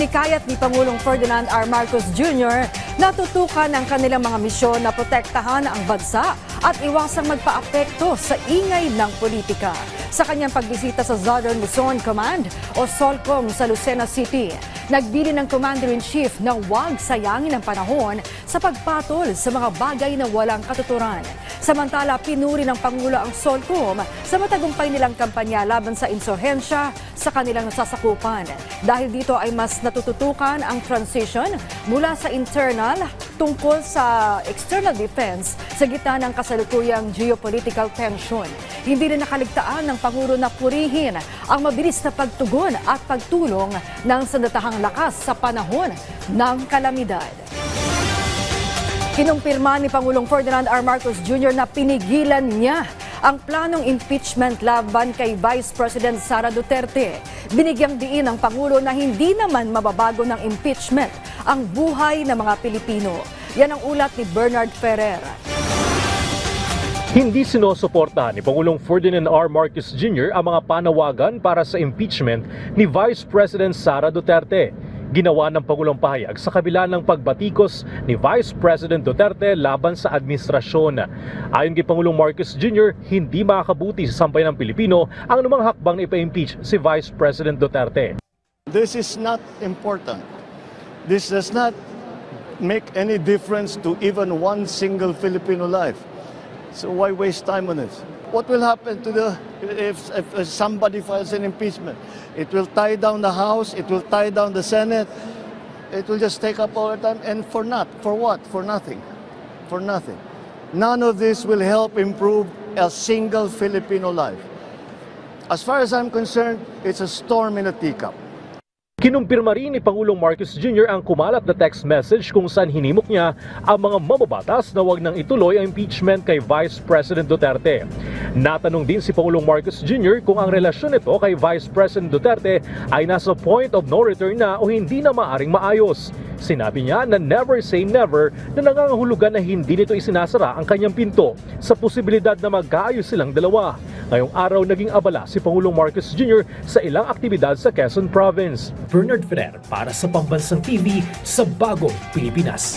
Hinikayat ni Pangulong Ferdinand R. Marcos Jr. na tutukan ang kanilang mga misyon na protektahan ang bansa at iwasang magpaapekto sa ingay ng politika. Sa kanyang pagbisita sa Southern Luzon Command o SOLCOM sa Lucena City, nagbili ng Commander-in-Chief na huwag sayangin ang panahon sa pagpatol sa mga bagay na walang katuturan. Samantala, pinuri ng Pangulo ang SOLCOM sa matagumpay nilang kampanya laban sa insurhensya sa kanilang nasasakupan. Dahil dito ay mas natututukan ang transition mula sa internal tungkol sa external defense sa gitna ng kasalukuyang geopolitical tension. Hindi rin nakaligtaan ng Pangulo na purihin ang mabilis na pagtugon at pagtulong ng sandatahang lakas sa panahon ng kalamidad. Kinumpirma ni Pangulong Ferdinand R. Marcos Jr. na pinigilan niya ang planong impeachment laban kay Vice President Sara Duterte. Binigyang diin ng Pangulo na hindi naman mababago ng impeachment ang buhay ng mga Pilipino. Yan ang ulat ni Bernard Ferrer. Hindi sinusuportahan ni Pangulong Ferdinand R. Marcos Jr. ang mga panawagan para sa impeachment ni Vice President Sara Duterte. Ginawa ng Pangulong pahayag sa kabila ng pagbatikos ni Vice President Duterte laban sa administrasyon. Ayon kay Pangulong Marcos Jr., hindi makakabuti sa sambayan ng Pilipino ang anumang hakbang na ipa-impeach si Vice President Duterte. This is not important. This does not make any difference to even one single Filipino life. So why waste time on this? What will happen to if somebody files an impeachment? It will tie down the House, it will tie down the Senate, it will just take up all the time, and for what? For nothing. For nothing. None of this will help improve a single Filipino life. As far as I'm concerned, it's a storm in a teacup. Kinumpirma rin ni Pangulong Marcos Jr. ang kumalat na text message kung saan hinimok niya ang mga mababatas na wag nang ituloy ang impeachment kay Vice President Duterte. Natanong din si Pangulong Marcos Jr. kung ang relasyon nito kay Vice President Duterte ay nasa point of no return na o hindi na maaring maayos. Sinabi niya na never say never na nangangahulugan na hindi nito isinasara ang kanyang pinto sa posibilidad na magkaayos silang dalawa. Ngayong araw naging abala si Pangulong Marcos Jr. sa ilang aktibidad sa Quezon Province. Bernard Ferrer para sa Pambansang TV sa Bagong Pilipinas.